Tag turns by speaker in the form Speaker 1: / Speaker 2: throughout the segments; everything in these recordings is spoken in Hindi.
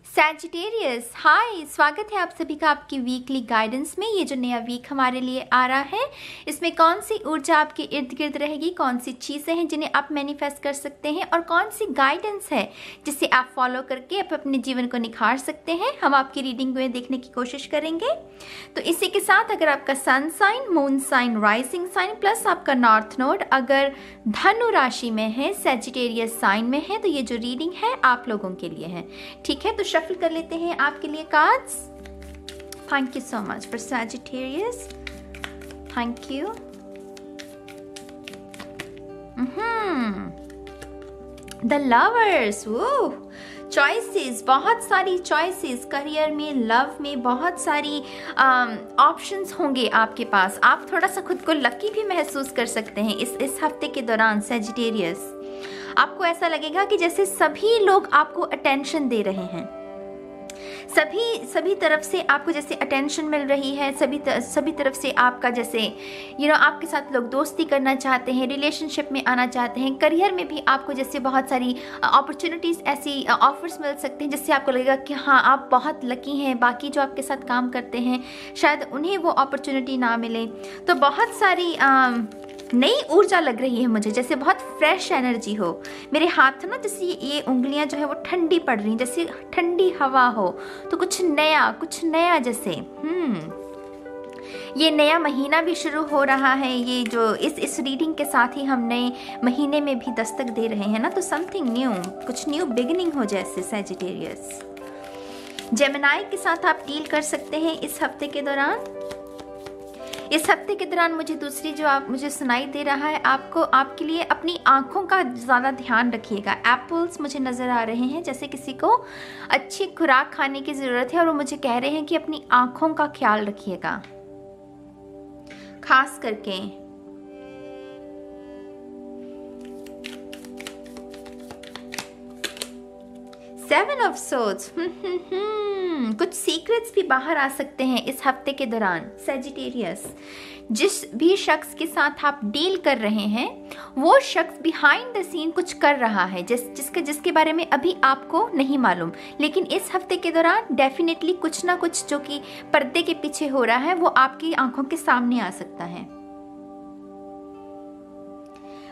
Speaker 1: सैजिटेरियस, हाय, स्वागत है आप सभी का आपकी वीकली गाइडेंस में। ये जो नया वीक हमारे लिए आ रहा है, इसमें कौन सी ऊर्जा आपके इर्द गिर्द रहेगी, कौन सी चीज़ें हैं जिन्हें आप मैनिफेस्ट कर सकते हैं और कौन सी गाइडेंस है जिसे आप फॉलो करके आप अपने जीवन को निखार सकते हैं, हम आपकी रीडिंग में देखने की कोशिश करेंगे। तो इसी के साथ अगर आपका sun sign, moon sign, rising sign plus आपका नॉर्थ नोड अगर धनु राशि में है, सैजिटेरियस साइन में है, तो ये जो रीडिंग है आप लोगों के लिए है। ठीक है, तो शफल कर लेते हैं आपके लिए cards. Thank you so much for Sagittarius, thank you. The lovers, वो चॉइसेस, बहुत सारी चॉइसेस करियर में, लव में, बहुत सारी ऑप्शंस होंगे आपके पास। आप थोड़ा सा खुद को लकी भी महसूस कर सकते हैं इस हफ्ते के दौरान। सैजिटेरियस, आपको ऐसा लगेगा कि जैसे सभी लोग आपको अटेंशन दे रहे हैं, सभी तरफ से आपको जैसे अटेंशन मिल रही है, सभी तरफ से आपका जैसे आपके साथ लोग दोस्ती करना चाहते हैं, रिलेशनशिप में आना चाहते हैं। करियर में भी आपको जैसे बहुत सारी अपॉर्चुनिटीज़, ऐसी ऑफर्स मिल सकते हैं जिससे आपको लगेगा कि हाँ, आप बहुत लकी हैं। बाकी जो आपके साथ काम करते हैं शायद उन्हें वो अपॉर्चुनिटी ना मिले। तो बहुत सारी नई ऊर्जा लग रही है मुझे, जैसे बहुत फ्रेश एनर्जी हो। मेरे हाथ ना जैसे ये उंगलियां जो है वो ठंडी पड़ रही हैं, जैसे ठंडी हवा हो। तो कुछ नया जैसे ये नया महीना भी शुरू हो रहा है। ये जो इस रीडिंग के साथ ही हम नए महीने में भी दस्तक दे रहे हैं ना, तो समथिंग न्यू, कुछ न्यू बिगिनिंग हो जैसे। सैजिटेरियस, जेमिनी के साथ आप डील कर सकते हैं इस हफ्ते के दौरान। इस हफ्ते के दौरान मुझे दूसरी जो आप मुझे सुनाई दे रहा है, आपके लिए अपनी आंखों का ज़्यादा ध्यान रखिएगा। एप्पल्स मुझे नज़र आ रहे हैं, जैसे किसी को अच्छी खुराक खाने की ज़रूरत है और वो मुझे कह रहे हैं कि अपनी आंखों का ख्याल रखिएगा, खास करके। सेवन ऑफ सोर्ड्स, कुछ सीक्रेट्स भी बाहर आ सकते हैं इस हफ्ते के दौरान। सैजिटेरियस, जिस भी शख्स के साथ आप डील कर रहे हैं वो शख्स बिहाइंड द सीन कुछ कर रहा है जिसके बारे में अभी आपको नहीं मालूम, लेकिन इस हफ्ते के दौरान डेफिनेटली कुछ ना कुछ जो कि पर्दे के पीछे हो रहा है वो आपकी आंखों के सामने आ सकता है।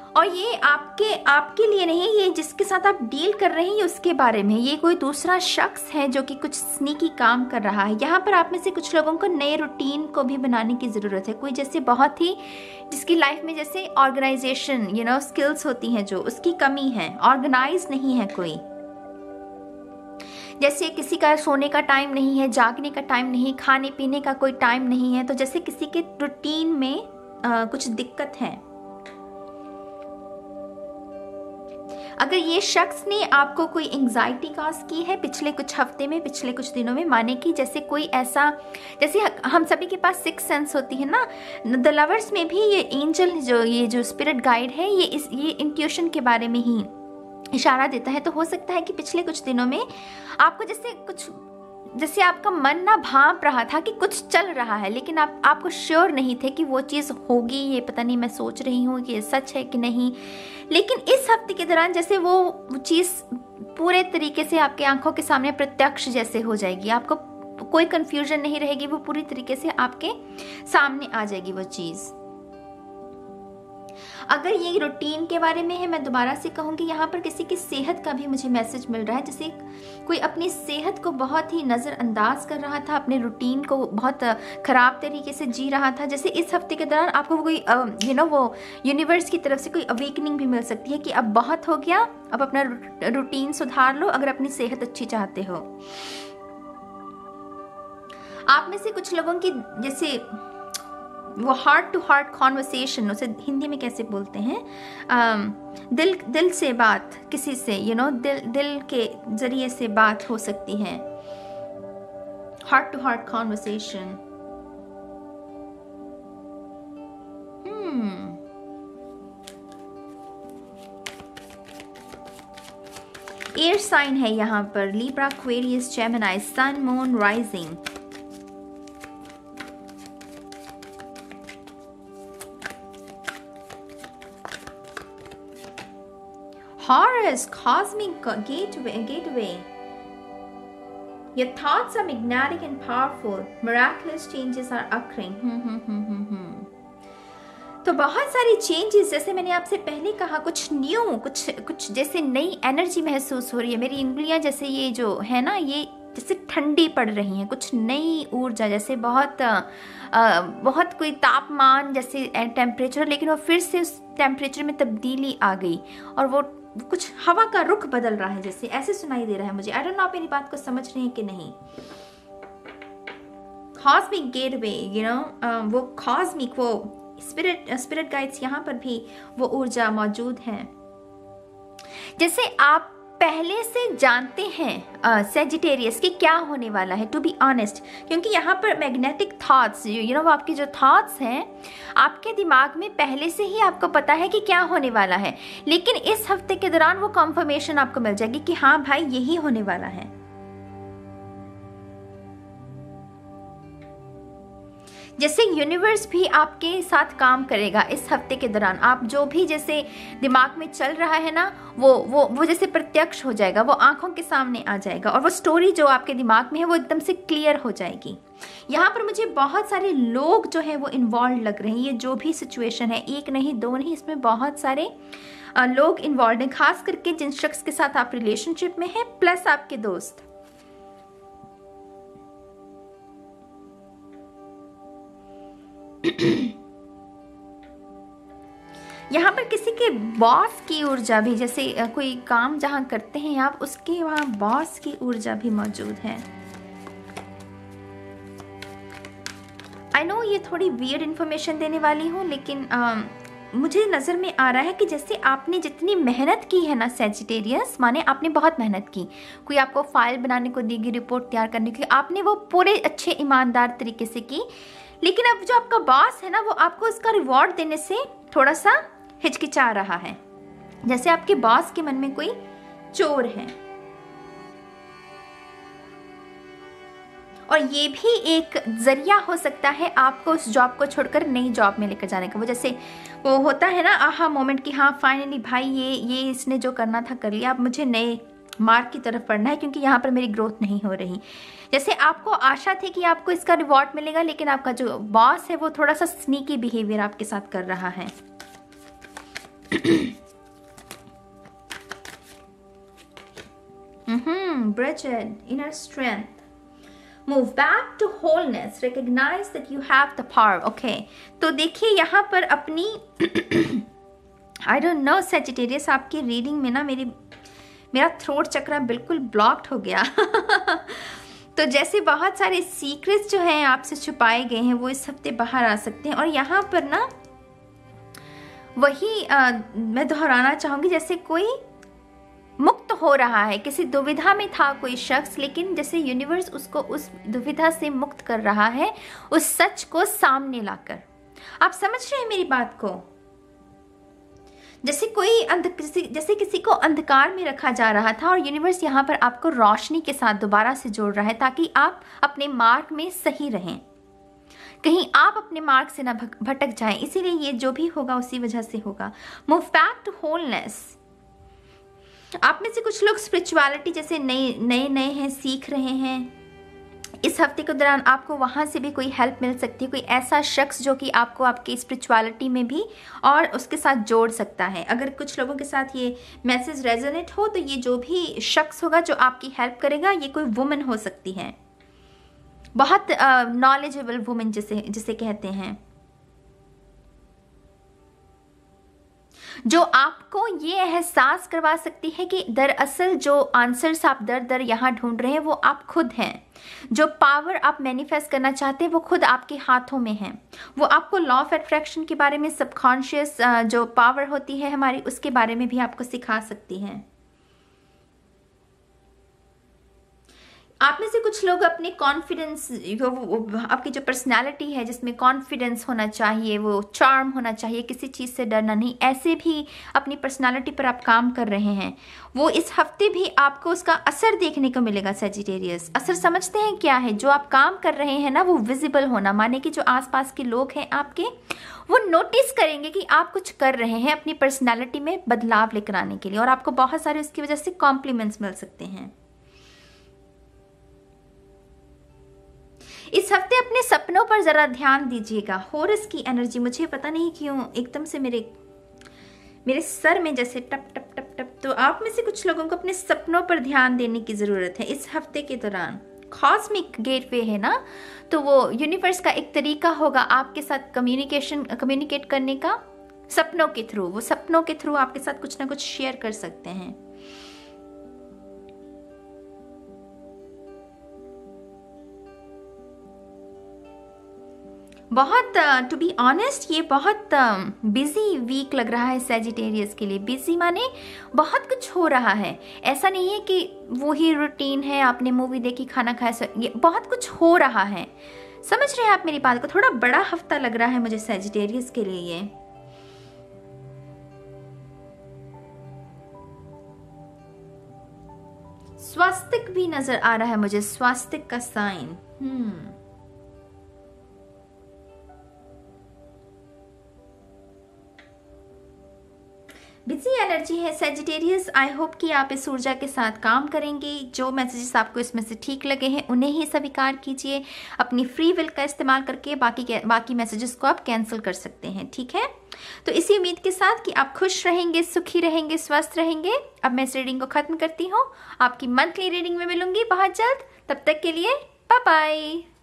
Speaker 1: और ये आपके लिए नहीं, ये जिसके साथ आप डील कर रहे हैं उसके बारे में। ये कोई दूसरा शख्स है जो कि कुछ स्नीकी काम कर रहा है। यहाँ पर आप में से कुछ लोगों को नए रूटीन को भी बनाने की ज़रूरत है। कोई जैसे बहुत ही जिसकी लाइफ में जैसे ऑर्गेनाइजेशन स्किल्स होती हैं, जो उसकी कमी है, ऑर्गेनाइज नहीं है कोई। जैसे किसी का सोने का टाइम नहीं है, जागने का टाइम नहीं, खाने पीने का कोई टाइम नहीं है, तो जैसे किसी के रूटीन में कुछ दिक्कत है। अगर ये शख्स ने आपको कोई एंग्जाइटी कॉज की है पिछले कुछ हफ्ते में, पिछले कुछ दिनों में, माने कि जैसे कोई ऐसा, जैसे हम सभी के पास सिक्स सेंस होती है ना, द लवर्स में भी ये एंजल ये जो स्पिरिट गाइड है, ये इंट्यूशन के बारे में ही इशारा देता है। तो हो सकता है कि पिछले कुछ दिनों में आपको जैसे आपका मन ना भांप रहा था कि कुछ चल रहा है, लेकिन आपको श्योर नहीं थे कि वो चीज़ होगी, ये पता नहीं, मैं सोच रही हूँ कि ये सच है कि नहीं। लेकिन इस हफ्ते के दौरान जैसे वो चीज़ पूरे तरीके से आपके आंखों के सामने प्रत्यक्ष जैसे हो जाएगी, आपको कोई कंफ्यूजन नहीं रहेगी, वो पूरी तरीके से आपके सामने आ जाएगी वो चीज़। अगर ये रूटीन के बारे में है, मैं दोबारा से कहूँगी, यहाँ पर किसी की सेहत का भी मुझे मैसेज मिल रहा है, जैसे कोई अपनी सेहत को बहुत ही नज़रअंदाज कर रहा था, अपने रूटीन को बहुत ख़राब तरीके से जी रहा था। जैसे इस हफ्ते के दौरान आपको कोई वो यूनिवर्स की तरफ से कोई अवेकनिंग भी मिल सकती है कि अब बहुत हो गया, अब अपना रूटीन सुधार लो अगर अपनी सेहत अच्छी चाहते हो। आप में से कुछ लोगों की जैसे वो हार्ट टू हार्ट कॉन्वर्सेशन, उसे हिंदी में कैसे बोलते हैं, दिल से बात किसी से, दिल के जरिए से बात हो सकती है। Heart to heart conversation. Air sign है यहाँ पर, Libra, Aquarius, Gemini, sun, moon, rising. Horus, cosmic gateway. Your thoughts are magnetic and powerful. Miraculous changes are occurring. तो बहुत सारी चेंजेस, जैसे मैंने आपसे पहले कहा, कुछ न्यू, कुछ जैसे नई एनर्जी महसूस हो रही है। मेरी उंगलियां जैसे ये जो है ना, ये जैसे ठंडी पड़ रही हैं, कुछ नई ऊर्जा, जैसे बहुत कोई तापमान जैसे टेम्परेचर, लेकिन वो फिर से उस टेम्परेचर में तब्दीली आ गई और वो कुछ हवा का रुख बदल रहा है, जैसे ऐसे सुनाई दे रहा है मुझे। आई डोंट नो आप मेरी बात को समझ रहे हैं कि नहीं। कॉस्मिक गेटवे, वो कॉस्मिक, वो स्पिरिट गाइड्स, यहाँ पर भी वो ऊर्जा मौजूद है। जैसे आप पहले से जानते हैं सेजिटेरियस कि क्या होने वाला है, टू बी ऑनेस्ट, क्योंकि यहाँ पर मैग्नेटिक थॉट्स, वो आपके जो थॉट्स हैं, आपके दिमाग में पहले से ही आपको पता है कि क्या होने वाला है। लेकिन इस हफ्ते के दौरान वो कंफर्मेशन आपको मिल जाएगी कि हाँ भाई यही होने वाला है। जैसे यूनिवर्स भी आपके साथ काम करेगा इस हफ्ते के दौरान। आप जो भी जैसे दिमाग में चल रहा है ना, वो जैसे प्रत्यक्ष हो जाएगा, वो आंखों के सामने आ जाएगा और वो स्टोरी जो आपके दिमाग में है वो एकदम से क्लियर हो जाएगी। यहाँ पर मुझे बहुत सारे लोग जो है वो इन्वॉल्व लग रहे हैं। ये जो भी सिचुएशन है, एक नहीं दो नहीं, इसमें बहुत सारे लोग इन्वॉल्व हैं, खास करके जिन शख्स के साथ आप रिलेशनशिप में हैं, प्लस आपके दोस्त। यहाँ पर किसी के बॉस की ऊर्जा भी, जैसे कोई काम जहां करते हैं आप, उसके वहां बॉस की ऊर्जा भी मौजूद है। आई नो ये थोड़ी वियर्ड इंफॉर्मेशन देने वाली हूँ, लेकिन मुझे नज़र में आ रहा है कि जैसे आपने जितनी मेहनत की है ना सेजिटेरियस, माने आपने बहुत मेहनत की, कोई आपको फाइल बनाने को दी गई, रिपोर्ट तैयार करने की, आपने वो पूरे अच्छे ईमानदार तरीके से की, लेकिन अब जो आपका बॉस है ना, वो आपको इसका रिवॉर्ड देने से थोड़ा सा हिचकिचा रहा है। जैसे आपके बॉस के मन में कोई चोर है। और ये भी एक जरिया हो सकता है आपको उस जॉब को छोड़कर नई जॉब में लेकर जाने का। वो जैसे वो होता है ना आहा मोमेंट कि हाँ फाइनली भाई ये इसने जो करना था कर लिया, अब मुझे नए मार्ग की तरफ बढ़ना है क्योंकि यहाँ पर मेरी ग्रोथ नहीं हो रही। जैसे आपको आशा थी कि आपको इसका रिवॉर्ड मिलेगा, लेकिन आपका जो बॉस है वो थोड़ा सा स्नीकी बिहेवियर आपके साथ कर रहा है। Bridget, inner strength. Move back to wholeness. Recognize that you have the power. Okay. तो देखिए यहाँ पर अपनी I don't know Sagittarius, आपकी रीडिंग में ना मेरा थ्रोट चक्र बिल्कुल ब्लॉक्ड हो गया। तो जैसे बहुत सारे सीक्रेट्स जो हैं आपसे छुपाए गए हैं वो इस हफ्ते बाहर आ सकते हैं। और यहाँ पर ना वही मैं दोहराना चाहूँगी, जैसे कोई मुक्त हो रहा है, किसी दुविधा में था कोई शख्स, लेकिन जैसे यूनिवर्स उसको उस दुविधा से मुक्त कर रहा है, उस सच को सामने लाकर। आप समझ रहे हैं मेरी बात को? जैसे जैसे किसी को अंधकार में रखा जा रहा था और यूनिवर्स यहाँ पर आपको रोशनी के साथ दोबारा से जोड़ रहा है ताकि आप अपने मार्ग में सही रहें, कहीं आप अपने मार्ग से ना भटक जाएं। इसीलिए ये जो भी होगा उसी वजह से होगा। Move back to wholeness. आप में से कुछ लोग स्पिरिचुअलिटी जैसे नए हैं, सीख रहे हैं। इस हफ्ते के दौरान आपको वहाँ से भी कोई हेल्प मिल सकती है, कोई ऐसा शख्स जो कि आपको आपकी स्पिरिचुअलिटी में भी और उसके साथ जोड़ सकता है। अगर कुछ लोगों के साथ ये मैसेज रेजोनेट हो तो ये जो भी शख्स होगा जो आपकी हेल्प करेगा, ये कोई वुमन हो सकती है, बहुत नॉलेजेबल वुमन जिसे कहते हैं, जो आपको ये एहसास करवा सकती है कि दरअसल जो आंसर्स आप दर यहाँ ढूंढ रहे हैं वो आप खुद हैं। जो पावर आप मैनिफेस्ट करना चाहते हैं वो खुद आपके हाथों में है। वो आपको लॉ ऑफ अट्रैक्शन के बारे में, सबकॉन्शियस जो पावर होती है हमारी, उसके बारे में भी आपको सिखा सकती है। आप में से कुछ लोग अपने कॉन्फिडेंस, आपकी जो पर्सनालिटी है जिसमें कॉन्फिडेंस होना चाहिए, वो चार्म होना चाहिए, किसी चीज़ से डरना नहीं, ऐसे भी अपनी पर्सनालिटी पर आप काम कर रहे हैं, वो इस हफ्ते भी आपको उसका असर देखने को मिलेगा। सेजिटेरियस, असर समझते हैं क्या है? जो आप काम कर रहे हैं ना वो विजिबल होना, माने कि जो आसपास के लोग हैं आपके, वो नोटिस करेंगे कि आप कुछ कर रहे हैं अपनी पर्सनालिटी में बदलाव लेकर आने के लिए, और आपको बहुत सारे उसकी वजह से कॉम्प्लीमेंट्स मिल सकते हैं। इस हफ्ते अपने सपनों पर जरा ध्यान दीजिएगा। हॉरस की एनर्जी, मुझे पता नहीं क्यों एकदम से मेरे सर में जैसे टप टप टप टप। तो आप में से कुछ लोगों को अपने सपनों पर ध्यान देने की जरूरत है इस हफ्ते के दौरान। कॉस्मिक गेटवे है ना, तो वो यूनिवर्स का एक तरीका होगा आपके साथ कम्युनिकेट करने का सपनों के थ्रू। वो सपनों के थ्रू आपके साथ कुछ ना कुछ शेयर कर सकते हैं। बहुत टू बी ऑनेस्ट ये बहुत बिजी वीक लग रहा है सैजिटेरियस के लिए। बिजी माने बहुत कुछ हो रहा है, ऐसा नहीं है कि वो ही रूटीन है, आपने मूवी देखी, खाना खाया, ये बहुत कुछ हो रहा है। समझ रहे हैं आप मेरी बात को? थोड़ा बड़ा हफ्ता लग रहा है मुझे सैजिटेरियस के लिए ये। स्वास्तिक भी नजर आ रहा है मुझे, स्वास्तिक का साइन। बिजी एनर्जी है सैजिटेरियस। आई होप कि आप इस ऊर्जा के साथ काम करेंगे। जो मैसेजेस आपको इसमें से ठीक लगे हैं उन्हें ही स्वीकार कीजिए। अपनी फ्री विल का इस्तेमाल करके बाकी मैसेजेस को आप कैंसिल कर सकते हैं, ठीक है? तो इसी उम्मीद के साथ कि आप खुश रहेंगे, सुखी रहेंगे, स्वस्थ रहेंगे, अब मैं इस रीडिंग को खत्म करती हूँ। आपकी मंथली रीडिंग में मिलूंगी बहुत जल्द। तब तक के लिए बाय बाय।